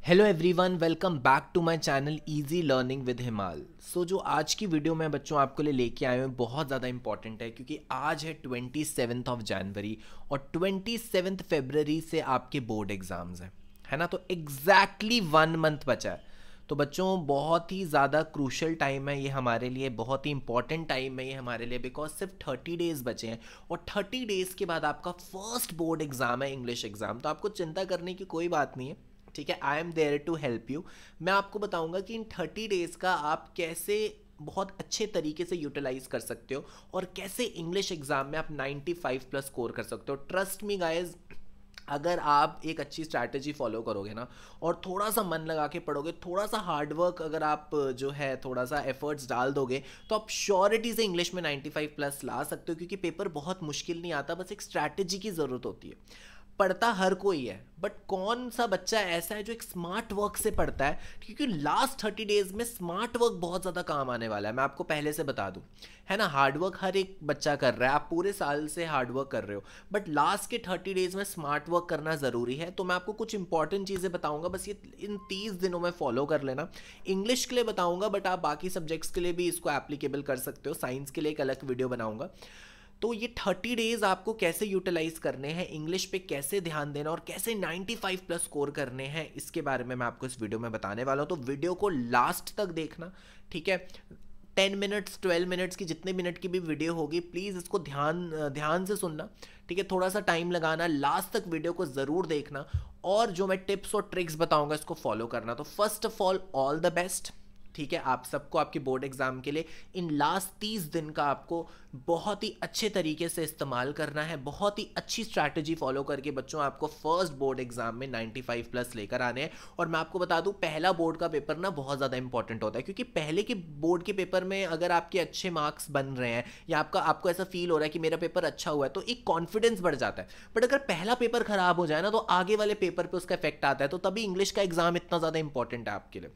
Hello everyone, welcome back to my channel easy learning with Himal. जो आज की video मैं बच्चों आपको लेके आए हूँ बहुत ज़्यादा इंपॉर्टेंट है क्योंकि आज है 27 ऑफ जनवरी और 27 फरवरी से आपके बोर्ड एग्ज़ाम्स हैं, है ना। तो एग्जैक्टली 1 मंथ बचा है। तो बच्चों बहुत ही ज़्यादा क्रूशल टाइम है ये हमारे लिए, बहुत ही इंपॉर्टेंट टाइम है ये हमारे लिए, बिकॉज सिर्फ 30 डेज़ बचे हैं और 30 डेज़ के बाद आपका फर्स्ट बोर्ड एग्ज़ाम है, इंग्लिश एग्ज़ाम। तो आपको चिंता करने की कोई बात नहीं है, ठीक है। I am there to help you. मैं आपको बताऊंगा कि इन 30 डेज़ का आप कैसे बहुत अच्छे तरीके से यूटिलाइज कर सकते हो और कैसे इंग्लिश एग्जाम में आप 95 प्लस स्कोर कर सकते हो। ट्रस्ट मी गाइज, अगर आप एक अच्छी स्ट्रैटेजी फॉलो करोगे ना और थोड़ा सा मन लगा के पढ़ोगे, थोड़ा सा हार्डवर्क अगर आप जो है थोड़ा सा एफर्ट्स डाल दोगे, तो आप श्योरिटी से इंग्लिश में 95 प्लस ला सकते हो। क्योंकि पेपर बहुत मुश्किल नहीं आता, बस एक स्ट्रैटेजी की ज़रूरत होती है। पढ़ता हर कोई है, बट कौन सा बच्चा ऐसा है जो एक स्मार्ट वर्क से पढ़ता है, क्योंकि लास्ट 30 डेज में स्मार्ट वर्क बहुत ज़्यादा काम आने वाला है। मैं आपको पहले से बता दूं, है ना। हार्ड वर्क हर एक बच्चा कर रहा है, आप पूरे साल से हार्ड वर्क कर रहे हो, बट लास्ट के 30 डेज में स्मार्ट वर्क करना ज़रूरी है। तो मैं आपको कुछ इंपॉर्टेंट चीज़ें बताऊंगा, बस ये इन 30 दिनों में फॉलो कर लेना। इंग्लिश के लिए बताऊंगा, बट आप बाकी सब्जेक्ट्स के लिए भी इसको एप्लीकेबल कर सकते हो। साइंस के लिए एक अलग वीडियो बनाऊंगा। तो ये 30 डेज आपको कैसे यूटिलाइज करने हैं, इंग्लिश पे कैसे ध्यान देना और कैसे 95 प्लस स्कोर करने हैं, इसके बारे में मैं आपको इस वीडियो में बताने वाला हूँ। तो वीडियो को लास्ट तक देखना, ठीक है। 10 मिनट्स 12 मिनट्स की जितने मिनट की भी वीडियो होगी, प्लीज़ इसको ध्यान से सुनना, ठीक है। थोड़ा सा टाइम लगाना, लास्ट तक वीडियो को ज़रूर देखना और जो मैं टिप्स और ट्रिक्स बताऊंगा इसको फॉलो करना। तो first of all the best, ठीक है, आप सबको आपके बोर्ड एग्जाम के लिए। इन लास्ट 30 दिन का आपको बहुत ही अच्छे तरीके से इस्तेमाल करना है, बहुत ही अच्छी स्ट्रैटेजी फॉलो करके बच्चों आपको फर्स्ट बोर्ड एग्जाम में 95 प्लस लेकर आने हैं। और मैं आपको बता दूं, पहला बोर्ड का पेपर ना बहुत ज़्यादा इंपॉर्टेंट होता है, क्योंकि पहले के बोर्ड के पेपर में अगर आपके अच्छे मार्क्स बन रहे हैं या आपको ऐसा फील हो रहा है कि मेरा पेपर अच्छा हुआ है, तो एक कॉन्फिडेंस बढ़ जाता है। बट अगर पहला पेपर खराब हो जाए ना, तो आगे वाले पेपर पर उसका इफेक्ट आता है। तो तभी इंग्लिश का एग्जाम इतना ज़्यादा इंपॉर्टेंट है आपके लिए,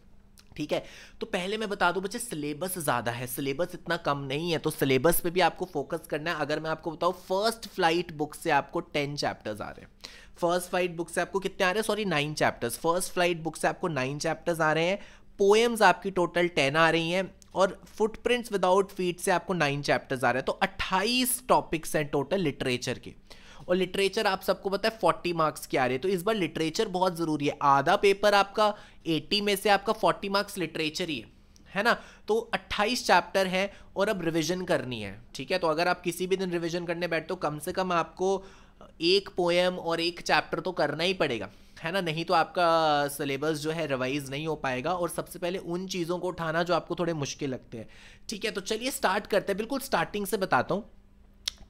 ठीक है। तो पहले मैं बता दूं बच्चे, सिलेबस ज़्यादा है, सिलेबस इतना कम नहीं है, तो सिलेबस पे भी आपको फोकस करना है। अगर मैं आपको बताऊं, फर्स्ट फ्लाइट बुक से आपको 10 चैप्टर्स आ रहे हैं। फर्स्ट फ्लाइट बुक से आपको कितने आ रहे हैं? Sorry, 9 chapters. First flight book से आपको 9 चैप्टर्स आ रहे हैं। पोएम्स आपकी टोटल 10 आ रही हैं और फुटप्रिंट्स विदाउट फीट से आपको 9 चैप्टर्स आ रहे हैं। तो 28 टॉपिक्स हैं टोटल लिटरेचर के। और लिटरेचर आप सबको पता है 40 मार्क्स की आ रही है, तो इस बार लिटरेचर बहुत ज़रूरी है। आधा पेपर आपका 80 में से आपका 40 मार्क्स लिटरेचर ही है ना। तो 28 चैप्टर है और अब रिवीजन करनी है, ठीक है। तो अगर आप किसी भी दिन रिवीजन करने बैठते हो, कम से कम आपको एक पोएम और एक चैप्टर तो करना ही पड़ेगा, है ना। नहीं तो आपका सिलेबस जो है रिवाइज नहीं हो पाएगा। और सबसे पहले उन चीज़ों को उठाना जो आपको थोड़े मुश्किल लगते हैं, ठीक है। तो चलिए स्टार्ट करते हैं, बिल्कुल स्टार्टिंग से बताता हूँ।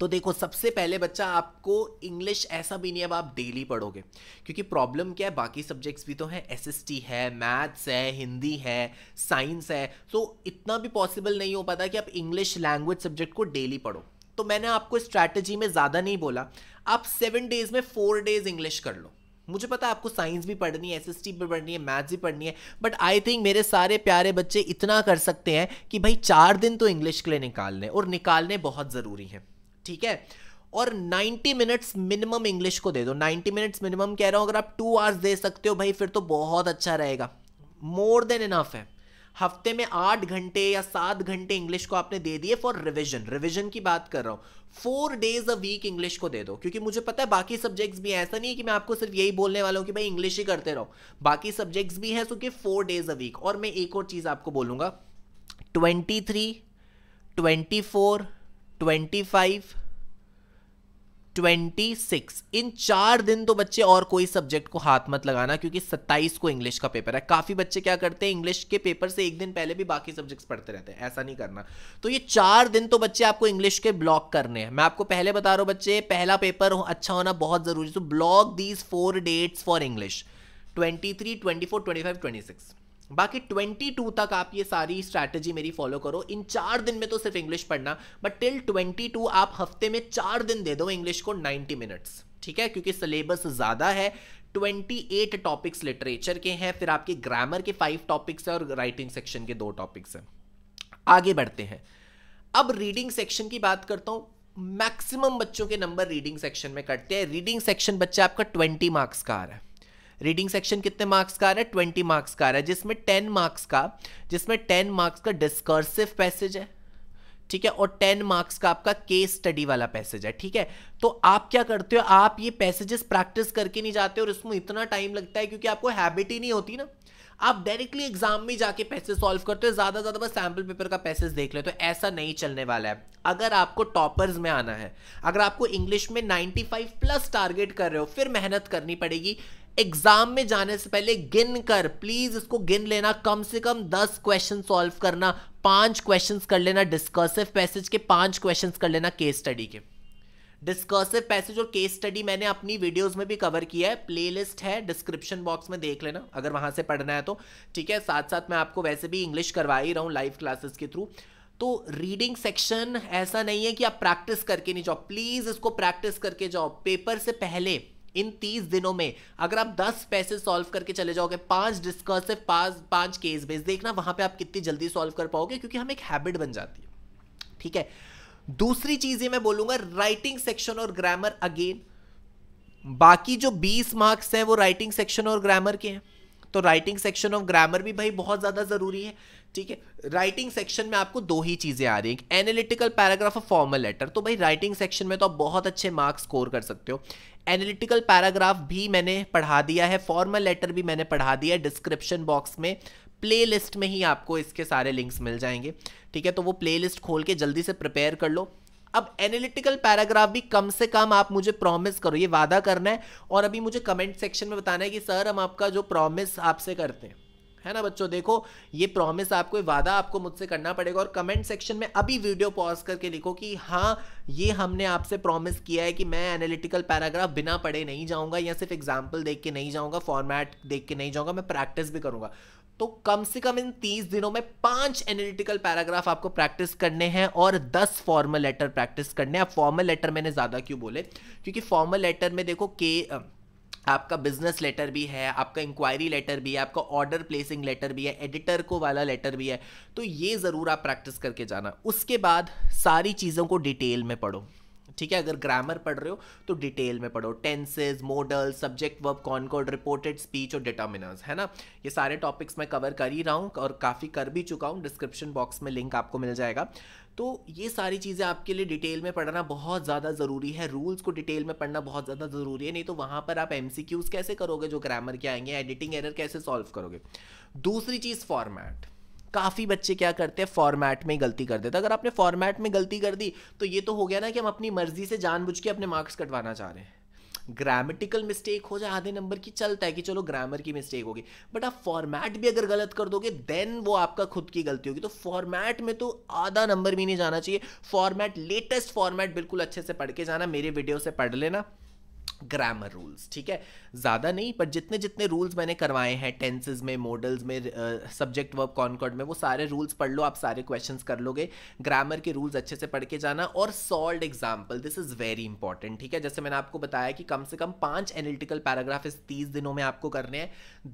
तो देखो, सबसे पहले बच्चा, आपको इंग्लिश ऐसा भी नहीं है अब आप डेली पढ़ोगे, क्योंकि प्रॉब्लम क्या है, बाकी सब्जेक्ट्स भी तो हैं, एसएसटी है, मैथ्स है, हिंदी है, साइंस है। तो इतना भी पॉसिबल नहीं हो पाता कि आप इंग्लिश लैंग्वेज सब्जेक्ट को डेली पढ़ो। तो मैंने आपको स्ट्रैटेजी में ज़्यादा नहीं बोला, आप 7 डेज में 4 डेज इंग्लिश कर लो। मुझे पता है आपको साइंस भी पढ़नी है, एसएसटी भी पढ़नी है, मैथ्स भी पढ़नी है, बट आई थिंक मेरे सारे प्यारे बच्चे इतना कर सकते हैं कि भाई 4 दिन तो इंग्लिश के लिए निकालने, और निकालने बहुत ज़रूरी है, ठीक है। और 90 मिनट्स मिनिमम इंग्लिश को दे दो। 90 मिनट्स मिनिमम कह रहा हूं, अगर आप 2 आवर्स दे सकते हो भाई, फिर तो बहुत अच्छा रहेगा, मोर देन इनफ है। हफ्ते में 8 घंटे या 7 घंटे इंग्लिश को आपने दे दिए फॉर रिवीजन की बात कर रहा हूं। 4 डेज अ वीक इंग्लिश को दे दो, क्योंकि मुझे पता है बाकी सब्जेक्ट्स भी हैं। ऐसा नहीं है कि मैं आपको सिर्फ यही बोलने वाला हूं कि भाई इंग्लिश ही करते रहो, बाकी सब्जेक्ट्स भी हैं। सो कि 4 डेज अ वीक। और मैं एक और चीज आपको बोलूंगा, 23, 24, 25, 26, इन 4 दिन तो बच्चे और कोई सब्जेक्ट को हाथ मत लगाना, क्योंकि 27 को इंग्लिश का पेपर है। काफी बच्चे क्या करते हैं, इंग्लिश के पेपर से एक दिन पहले भी बाकी सब्जेक्ट्स पढ़ते रहते हैं, ऐसा नहीं करना। तो ये 4 दिन तो बच्चे आपको इंग्लिश के ब्लॉक करने हैं। मैं आपको पहले बता रहा हूं बच्चे, पहला पेपर अच्छा होना बहुत जरूरी है। तो block these 4 dates for English, 23, 24, 25, 26। बाकी 22 तक आप ये सारी स्ट्रैटेजी मेरी फॉलो करो। इन 4 दिन में तो सिर्फ इंग्लिश पढ़ना, बट टिल 22 आप हफ्ते में 4 दिन दे दो इंग्लिश को 90 मिनट्स, ठीक है। क्योंकि सिलेबस ज़्यादा है, 28 टॉपिक्स लिटरेचर के हैं, फिर आपके ग्रामर के 5 टॉपिक्स हैं और राइटिंग सेक्शन के 2 टॉपिक्स हैं। आगे बढ़ते हैं, अब रीडिंग सेक्शन की बात करता हूं। मैक्सिमम बच्चों के नंबर रीडिंग सेक्शन में कटते हैं। रीडिंग सेक्शन बच्चे आपका 20 मार्क्स का आ रहा है। रीडिंग सेक्शन कितने मार्क्स का आ रहा है? 20 मार्क्स का आ रहा है, जिसमें 10 मार्क्स का डिस्कर्सिव पैसेज है, ठीक है, और 10 मार्क्स का आपका केस स्टडी वाला पैसेज है, ठीक है। तो आप क्या करते हो, आप ये पैसेजेस प्रैक्टिस करके नहीं जाते और इसमें इतना टाइम लगता है क्योंकि आपको हैबिट ही नहीं होती ना। आप डायरेक्टली एग्जाम में जाके पैसेज सॉल्व करते हो, ज्यादा ज्यादा बस सैंपल पेपर का पैसेज देख ले, तो ऐसा नहीं चलने वाला है। अगर आपको टॉपर्स में आना है, अगर आपको इंग्लिश में 95 प्लस टारगेट कर रहे हो, फिर मेहनत करनी पड़ेगी। एग्जाम में जाने से पहले गिन कर, प्लीज इसको गिन लेना, कम से कम 10 क्वेश्चन सॉल्व करना, 5 क्वेश्चंस कर लेना डिस्कर्सिव पैसेज के, 5 क्वेश्चंस कर लेना केस स्टडी के। डिस्कर्सिव पैसेज और केस स्टडी मैंने अपनी वीडियोस में भी कवर किया है, प्लेलिस्ट है डिस्क्रिप्शन बॉक्स में, देख लेना अगर वहां से पढ़ना है तो, ठीक है। साथ साथ मैं आपको वैसे भी इंग्लिश करवा ही रहा हूं लाइव क्लासेस के थ्रू। तो रीडिंग सेक्शन ऐसा नहीं है कि आप प्रैक्टिस करके नहीं जाओ, प्लीज इसको प्रैक्टिस करके जाओ। पेपर से पहले इन 30 दिनों में अगर आप 10 पैसेज सॉल्व करके चले जाओगे, 5 डिस्कर्सिव, 5 केस बेस, देखना वहां पे आप कितनी जल्दी सॉल्व कर पाओगे, क्योंकि हम एक हैबिट बन जाती है, ठीक है। दूसरी चीज ये मैं बोलूंगा, राइटिंग सेक्शन और ग्रामर, अगेन बाकी जो 20 मार्क्स हैं वो राइटिंग सेक्शन और ग्रामर के हैं, तो राइटिंग सेक्शन और ग्रामर भी भाई बहुत ज्यादा जरूरी है, ठीक है। राइटिंग सेक्शन में आपको 2 ही चीजें आ रही हैं, एनालिटिकल पैराग्राफ और फॉर्मल लेटर। तो भाई राइटिंग सेक्शन में तो आप बहुत अच्छे मार्क्स स्कोर कर सकते हो। एनालिटिकल पैराग्राफ भी मैंने पढ़ा दिया है, फॉर्मल लेटर भी मैंने पढ़ा दिया है, डिस्क्रिप्शन बॉक्स में प्लेलिस्ट में ही आपको इसके सारे लिंक्स मिल जाएंगे, ठीक है। तो वो प्लेलिस्ट खोल के जल्दी से प्रिपेयर कर लो। अब एनालिटिकल पैराग्राफ भी कम से कम आप मुझे प्रॉमिस करो, ये वादा करना है और अभी मुझे कमेंट सेक्शन में बताना है कि सर हम आपका जो प्रॉमिस आपसे करते हैं, है ना बच्चों, देखो ये प्रॉमिस आपको, वादा आपको मुझसे करना पड़ेगा। और कमेंट सेक्शन में अभी वीडियो पॉज करके लिखो कि हाँ ये हमने आपसे प्रॉमिस किया है कि मैं एनालिटिकल पैराग्राफ बिना पढ़े नहीं जाऊंगा, या सिर्फ एग्जाम्पल देख के नहीं जाऊंगा, फॉर्मेट देख के नहीं जाऊंगा, मैं प्रैक्टिस भी करूंगा। तो कम से कम इन 30 दिनों में 5 एनालिटिकल पैराग्राफ आपको प्रैक्टिस करने हैं और 10 फॉर्मल लेटर प्रैक्टिस करने हैं। अब फॉर्मल लेटर मैंने ज्यादा क्यों बोले, क्योंकि फॉर्मल लेटर में देखो आपका बिजनेस लेटर भी है, आपका इंक्वायरी लेटर भी है, आपका ऑर्डर प्लेसिंग लेटर भी है, एडिटर को वाला लेटर भी है, तो ये ज़रूर आप प्रैक्टिस करके जाना। उसके बाद सारी चीज़ों को डिटेल में पढ़ो, ठीक है। अगर ग्रामर पढ़ रहे हो तो डिटेल में पढ़ो, tenses, modal, subject, verb, concord, reported speech और डिटर्मिनर्स, है ना। ये सारे टॉपिक्स मैं कवर कर ही रहा हूँ और काफ़ी कर भी चुका हूँ, डिस्क्रिप्शन बॉक्स में लिंक आपको मिल जाएगा। तो ये सारी चीज़ें आपके लिए डिटेल में पढ़ना बहुत ज़्यादा ज़रूरी है, रूल्स को डिटेल में पढ़ना बहुत ज़्यादा ज़रूरी है, नहीं तो वहाँ पर आप MCQs कैसे करोगे जो ग्रामर के आएंगे, एडिटिंग एरर कैसे सॉल्व करोगे। दूसरी चीज़ फॉर्मेट, काफ़ी बच्चे क्या करते हैं फॉर्मेट में गलती कर देते हैं। अगर आपने फॉर्मेट में गलती कर दी तो ये तो हो गया ना कि हम अपनी मर्जी से जानबूझ के अपने मार्क्स कटवाना चाह रहे हैं। ग्रामेटिकल मिस्टेक हो जाए आधे नंबर की, चलता है कि चलो ग्रामर की मिस्टेक होगी, बट आप फॉर्मेट भी अगर गलत कर दोगे देन वो आपका खुद की गलती होगी। तो फॉर्मेट में तो आधा नंबर भी नहीं जाना चाहिए। फॉर्मेट, लेटेस्ट फॉर्मेट बिल्कुल अच्छे से पढ़ के जाना, मेरे वीडियो से पढ़ लेना ग्रामर रूल्स, ठीक है। ज़्यादा नहीं पर जितने जितने रूल्स मैंने करवाए हैं टेंसेज में, मॉडल्स में, सब्जेक्ट वर्ब कॉनकॉर्ड में, वो सारे रूल्स पढ़ लो, आप सारे क्वेश्चंस कर लोगे। ग्रामर के रूल्स अच्छे से पढ़ के जाना और solved example, this is very important, ठीक है। जैसे मैंने आपको बताया कि कम से कम 5 एनालिटिकल पैराग्राफ इस 30 दिनों में आपको करने हैं,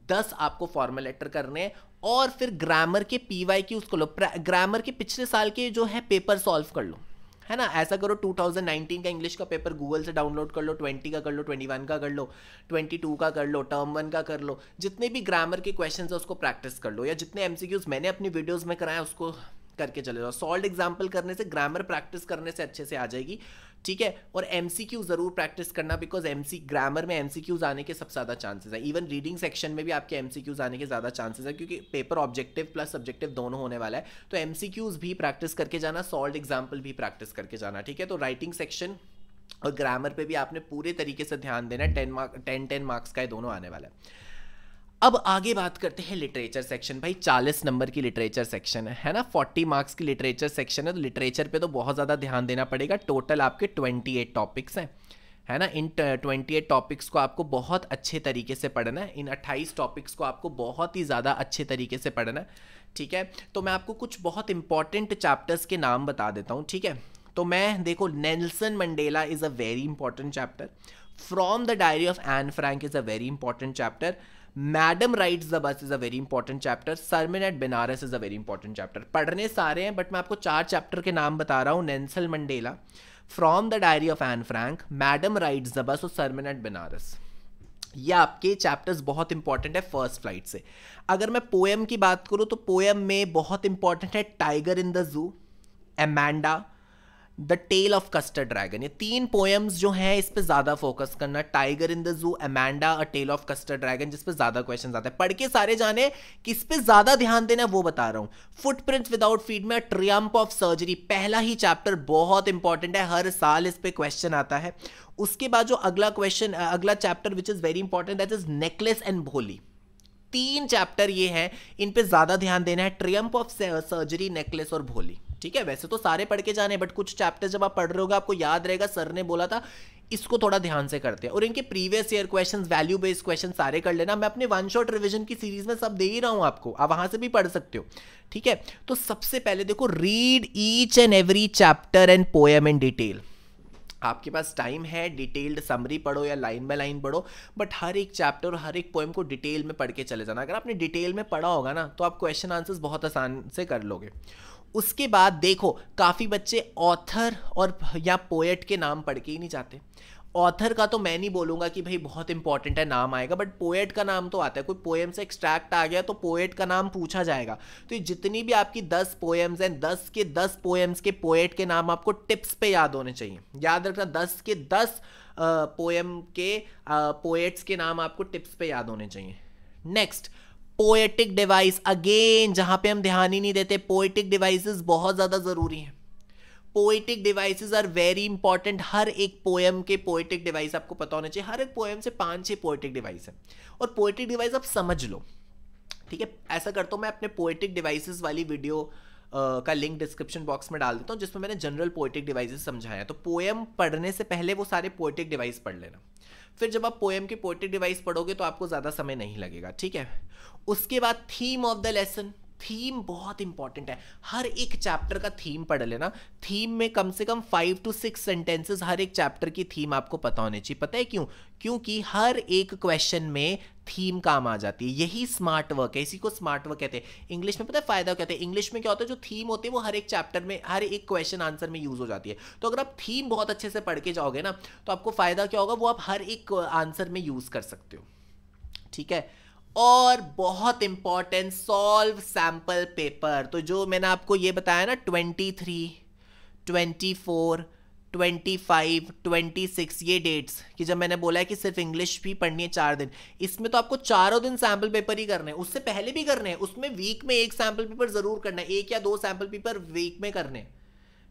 10 आपको फॉर्मल लेटर करने हैं और फिर ग्रामर के PYQs को लो, ग्रामर के पिछले साल के जो है पेपर सॉल्व कर लो, है ना। ऐसा करो 2019 का इंग्लिश का पेपर गूगल से डाउनलोड कर लो, 20 का कर लो, 21 का कर लो, 22 का कर लो, टर्म 1 का कर लो, जितने भी ग्रामर के क्वेश्चंस है उसको प्रैक्टिस कर लो, या जितने MCQs मैंने अपनी वीडियोस में कराया उसको करके चले जाओ। सॉल्व्ड एग्जाम्पल करने से, ग्रामर प्रैक्टिस करने से अच्छे से आ जाएगी, ठीक है। और MCQ जरूर प्रैक्टिस करना, बिकॉज ग्रामर में MCQs आने के सबसे ज़्यादा चांसेस है। इवन रीडिंग सेक्शन में भी आपके MCQs आने के ज़्यादा चांसेस है, क्योंकि पेपर ऑब्जेक्टिव प्लस सब्जेक्टिव दोनों होने वाला है। तो MCQs भी प्रैक्टिस करके जाना, सॉल्व्ड एग्जाम्पल भी प्रैक्टिस करके जाना, ठीक है। तो राइटिंग सेक्शन और ग्रामर पे भी आपने पूरे तरीके से ध्यान देना, 10 मार्क्स का ये दोनों आने वाला है। अब आगे बात करते हैं लिटरेचर सेक्शन। भाई 40 नंबर की लिटरेचर सेक्शन है ना, 40 मार्क्स की लिटरेचर सेक्शन है, तो लिटरेचर पे तो बहुत ज़्यादा ध्यान देना पड़ेगा। टोटल आपके 28 टॉपिक्स हैं, है ना। इन 28 टॉपिक्स को आपको बहुत अच्छे तरीके से पढ़ना है, इन 28 टॉपिक्स को आपको बहुत ही ज़्यादा अच्छे तरीके से पढ़ना है, ठीक है। तो मैं आपको कुछ बहुत इंपॉर्टेंट चैप्टर्स के नाम बता देता हूँ, ठीक है। तो मैं देखो, Nelson Mandela is a very important chapter, from the diary of Anne Frank is a very important chapter, madam rides the bus is a very important chapter, sermon at Benares is a very important chapter. पढ़ने सारे हैं but मैं आपको 4 chapter के नाम बता रहा हूँ, Nelson Mandela, from the diary of Anne Frank, madam rides the बस और सरमन एट बनारस। ये आपके चैप्टर्स बहुत इंपॉर्टेंट है फर्स्ट फ्लाइट से। अगर मैं पोएम की बात करूं तो पोएम में बहुत इंपॉर्टेंट है tiger in the zoo, Amanda, the tale of custard dragon. ये 3 पोएम्स जो हैं इस पे ज्यादा फोकस करना, tiger in the zoo, Amanda, a tale of custard dragon, जिस पे ज्यादा क्वेश्चन आते हैं। पढ़ के सारे जाने, किस पे ज्यादा ध्यान देना है वो बता रहा हूं। फुटप्रिंट्स विदाउट फीट में ट्रियम्फ ऑफ सर्जरी, पहला ही चैप्टर बहुत इंपॉर्टेंट है, हर साल इस पे क्वेश्चन आता है। उसके बाद जो अगला क्वेश्चन, अगला chapter which is very important, that is necklace and भोली। 3 चैप्टर ये हैं, इन पे ज्यादा ध्यान देना है, ट्रियम्फ ऑफ सर्जरी, नेकलेस और भोली। ठीक है, वैसे तो सारे पढ़ के जाने, बट कुछ चैप्टर जब आप पढ़ रहे होगे आपको याद रहेगा सर ने बोला था, इसको थोड़ा ध्यान से करते हैं। और इनके previous year questions, value based question सारे कर लेना। मैं अपने वन शॉट रिवीजन की सीरीज में सब दे ही रहा हूं आपको, आप वहां से भी पढ़ सकते हो। ठीक है, तो सबसे पहले देखो, read each and every chapter and poem in detail. आपके पास टाइम है, डिटेल्ड समरी पढ़ो या लाइन बाय लाइन पढ़ो, बट हर एक चैप्टर और हर एक पोएम को डिटेल में पढ़ के चले जाना। अगर आपने डिटेल में पढ़ा होगा ना तो आप क्वेश्चन आंसर्स बहुत आसान से कर लोगे। उसके बाद देखो, काफ़ी बच्चे ऑथर और या पोएट के नाम पढ़ के ही नहीं जाते। ऑथर का तो मैं नहीं बोलूंगा कि भाई बहुत इंपॉर्टेंट है, नाम आएगा, बट पोएट का नाम तो आता है। कोई पोएम से एक्सट्रैक्ट आ गया तो पोएट का नाम पूछा जाएगा। तो ये जितनी भी आपकी 10 पोएम्स हैं, 10 के 10 पोएम्स के पोएट के नाम आपको टिप्स पे याद होने चाहिए। याद रखना, 10 के 10 पोएम के पोएट्स के नाम आपको टिप्स पे याद होने चाहिए। नेक्स्ट, पोएटिक डिवाइस, अगेन जहां पे हम ध्यान ही नहीं देते, पोएटिक डिवाइसेस बहुत ज्यादा जरूरी हैं। Poetic devices are very important. हर एक पोएम के पोएटिक डिवाइस आपको पता होना चाहिए। हर एक पोएम से 5-6 पोएटिक डिवाइस है, और पोएटिक डिवाइस आप समझ लो। ठीक है, ऐसा करता हूं मैं अपने पोएटिक डिवाइसेस वाली वीडियो का लिंक डिस्क्रिप्शन बॉक्स में डाल देता हूं, जिसमें मैंने जनरल पोएटिक डिवाइसेस समझाया। तो पोएम पढ़ने से पहले वो सारे पोएटिक डिवाइस पढ़ लेना, फिर जब आप पोएम के पोएटिक डिवाइस पढ़ोगे तो आपको ज़्यादा समय नहीं लगेगा। ठीक है, उसके बाद theme of the lesson. Theme बहुत इंपॉर्टेंट है, हर एक चैप्टर का थीम पढ़ लेना। थीम में कम से कम 5 to 6 सेंटेंसेस, हर एक चैप्टर की थीम आपको पता होनी चाहिए। पता है क्यों? क्योंकि हर एक क्वेश्चन में थीम काम आ जाती है। यही स्मार्ट वर्क है, इसी को स्मार्ट वर्क कहते हैं। इंग्लिश में पता है फायदा कहते हैं, इंग्लिश में क्या होता है, जो थीम होती है वो हर एक चैप्टर में, हर एक क्वेश्चन आंसर में यूज हो जाती है। तो अगर आप थीम बहुत अच्छे से पढ़ के जाओगे ना तो आपको फायदा क्या होगा, वो आप हर एक आंसर में यूज कर सकते हो। ठीक है, और बहुत इंपॉर्टेंट, सॉल्व सैंपल पेपर। तो जो मैंने आपको ये बताया ना, 23, 24, 25, 26 ये डेट्स, कि जब मैंने बोला है कि सिर्फ इंग्लिश भी पढ़नी है 4 दिन, इसमें तो आपको 4 दिन सैंपल पेपर ही करने हैं। उससे पहले भी करने हैं, उसमें वीक में 1 सैंपल पेपर जरूर करना है, 1 या 2 सैंपल पेपर वीक में करने हैं।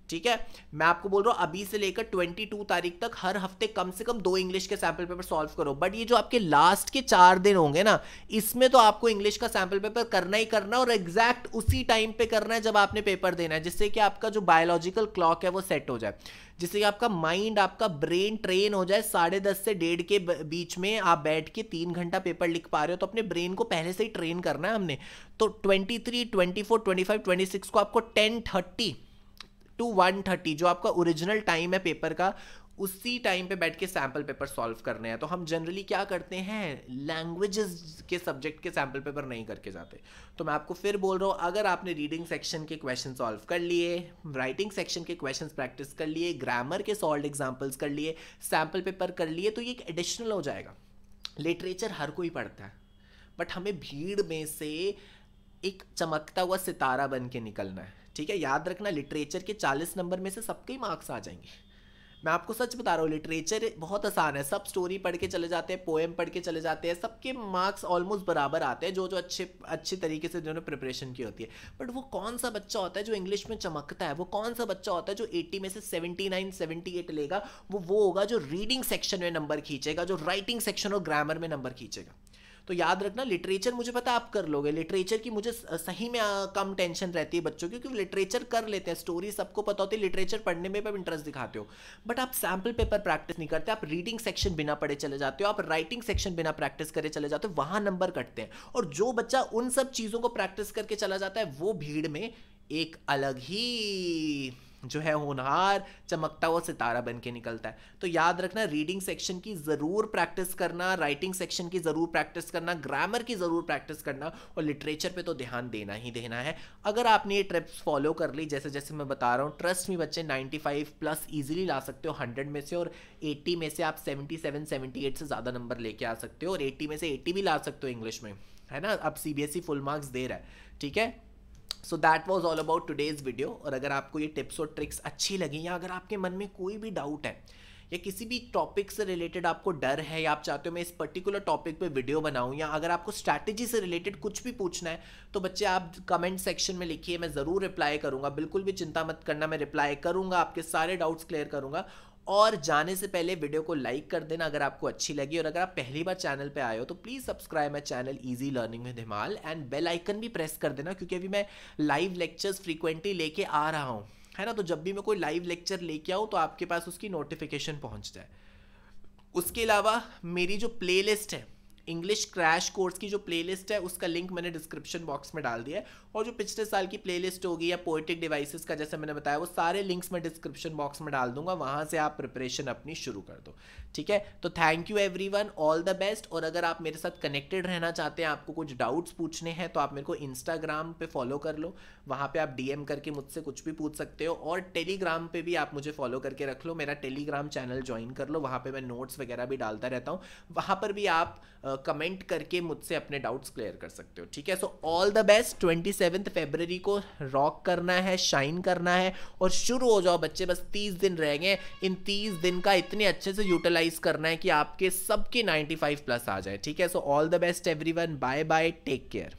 ठीक है, मैं आपको बोल रहा हूं अभी से लेकर 22 तारीख तक हर हफ्ते कम से कम 2 इंग्लिश के सैंपल पेपर सॉल्व करो। बट ये जो आपके लास्ट के 4 दिन होंगे ना, इसमें तो आपको इंग्लिश का सैंपल पेपर करना ही करना, और एग्जैक्ट उसी टाइम पे करना है जब आपने पेपर देना है, जिससे कि आपका जो बायोलॉजिकल क्लॉक है वो सेट हो जाए, जिससे कि आपका माइंड, आपका ब्रेन ट्रेन हो जाए। 10:30 से 1:30 के बीच में आप बैठ के 3 घंटा पेपर लिख पा रहे हो, तो अपने ब्रेन को पहले से ही ट्रेन करना है हमने। तो 23, 24, 25, 26 को आपको 10:30 to 1:30 जो आपका ओरिजिनल टाइम है पेपर का, उसी टाइम पे बैठ के सैंपल पेपर सॉल्व करने हैं। तो हम जनरली क्या करते हैं, लैंग्वेजेस के सब्जेक्ट के सैंपल पेपर नहीं करके जाते। तो मैं आपको फिर बोल रहा हूँ, अगर आपने रीडिंग सेक्शन के क्वेश्चन सॉल्व कर लिए, राइटिंग सेक्शन के क्वेश्चन प्रैक्टिस कर लिए, ग्रामर के सॉल्व एग्जाम्पल्स कर लिए, सैंपल पेपर कर लिए, तो ये एक एडिशनल हो जाएगा। लिटरेचर हर कोई पढ़ता है, बट हमें भीड़ में से एक चमकता हुआ सितारा बन के निकलना है। ठीक है, याद रखना, लिटरेचर के 40 नंबर में से सबके ही मार्क्स आ जाएंगे। मैं आपको सच बता रहा हूँ, लिटरेचर बहुत आसान है। सब स्टोरी पढ़ के चले जाते हैं, पोएम पढ़ के चले जाते हैं, सबके मार्क्स ऑलमोस्ट बराबर आते हैं, जो अच्छे तरीके से जिन्होंने प्रिपरेशन की होती है। बट वो कौन सा बच्चा होता है जो इंग्लिश में चमकता है, वो कौन सा बच्चा होता है जो 80 में से 79, 78 लेगा, वो होगा जो रीडिंग सेक्शन में नंबर खींचेगा, जो राइटिंग सेक्शन और ग्रामर में नंबर खींचेगा। तो याद रखना, लिटरेचर मुझे पता आप कर लोगे। लिटरेचर की मुझे सही में कम टेंशन रहती है बच्चों की, क्योंकि लिटरेचर कर लेते हैं, स्टोरी सबको पता होती है, लिटरेचर पढ़ने में भी इंटरेस्ट दिखाते हो, बट आप सैंपल पेपर प्रैक्टिस नहीं करते। आप रीडिंग सेक्शन बिना पढ़े चले जाते हो, आप राइटिंग सेक्शन बिना प्रैक्टिस करे चले जाते हो, वहां नंबर कटते हैं। और जो बच्चा उन सब चीज़ों को प्रैक्टिस करके चला जाता है, वो भीड़ में एक अलग ही जो है होनहार चमकता हुआ सितारा बन के निकलता है। तो याद रखना, रीडिंग सेक्शन की ज़रूर प्रैक्टिस करना, राइटिंग सेक्शन की ज़रूर प्रैक्टिस करना, ग्रामर की ज़रूर प्रैक्टिस करना, और लिटरेचर पे तो ध्यान देना ही देना है। अगर आपने ये टिप्स फॉलो कर ली जैसे जैसे मैं बता रहा हूँ, ट्रस्ट मी बच्चे 95 प्लस ईजिली ला सकते हो 100 में से, और 80 में से आप 77 78 से ज़्यादा नंबर लेके आ सकते हो, और 80 में से 80 भी ला सकते हो इंग्लिश में, है ना। अब CBSE फुल मार्क्स दे रहा है, ठीक है। So that was all about today's video. और अगर आपको ये टिप्स और ट्रिक्स अच्छी लगी, या अगर आपके मन में कोई भी डाउट है, या किसी भी टॉपिक से रिलेटेड आपको डर है, या आप चाहते हो मैं इस पर्टिकुलर टॉपिक पे वीडियो बनाऊं, या अगर आपको स्ट्रैटेजी से रिलेटेड कुछ भी पूछना है, तो बच्चे आप कमेंट सेक्शन में लिखिए, मैं ज़रूर रिप्लाई करूंगा। बिल्कुल भी चिंता मत करना, मैं रिप्लाई करूंगा, आपके सारे डाउट्स क्लियर करूंगा। और जाने से पहले वीडियो को लाइक कर देना अगर आपको अच्छी लगी, और अगर आप पहली बार चैनल पे आए हो तो please subscribe my channel easy learning with हिमाल, एंड बेल आइकन भी प्रेस कर देना, क्योंकि अभी मैं लाइव लेक्चर्स फ्रीक्वेंटली लेके आ रहा हूँ, है ना। तो जब भी मैं कोई लाइव लेक्चर लेके आऊँ तो आपके पास उसकी नोटिफिकेशन पहुँच जाए। उसके अलावा मेरी जो प्लेलिस्ट है, इंग्लिश क्रैश कोर्स की जो प्लेलिस्ट है, उसका लिंक मैंने डिस्क्रिप्शन बॉक्स में डाल दिया है, और जो पिछले साल की प्लेलिस्ट होगी या पोएटिक डिवाइसेस का जैसे मैंने बताया, वो सारे लिंक्स मैं डिस्क्रिप्शन बॉक्स में डाल दूंगा, वहां से आप प्रिपरेशन अपनी शुरू कर दो, ठीक है। तो thank you everyone, all the best. और अगर आप मेरे साथ कनेक्टेड रहना चाहते हैं, आपको कुछ डाउट्स पूछने हैं, तो आप मेरे को इंस्टाग्राम पे फॉलो कर लो, वहाँ पे आप DM करके मुझसे कुछ भी पूछ सकते हो, और टेलीग्राम पे भी आप मुझे फॉलो करके रख लो, मेरा टेलीग्राम चैनल ज्वाइन कर लो, वहाँ पे मैं नोट्स वगैरह भी डालता रहता हूँ, वहाँ पर भी आप कमेंट करके मुझसे अपने डाउट्स क्लियर कर सकते हो, ठीक है। So all the best. 27 फरवरी को रॉक करना है, शाइन करना है, और शुरू हो जाओ बच्चे, बस 30 दिन रह गए। इन 30 दिन का इतने अच्छे से यूटिलाइज करना है कि आपके सबके 95 प्लस आ जाए, ठीक है। So all the best everyone, bye bye, take care.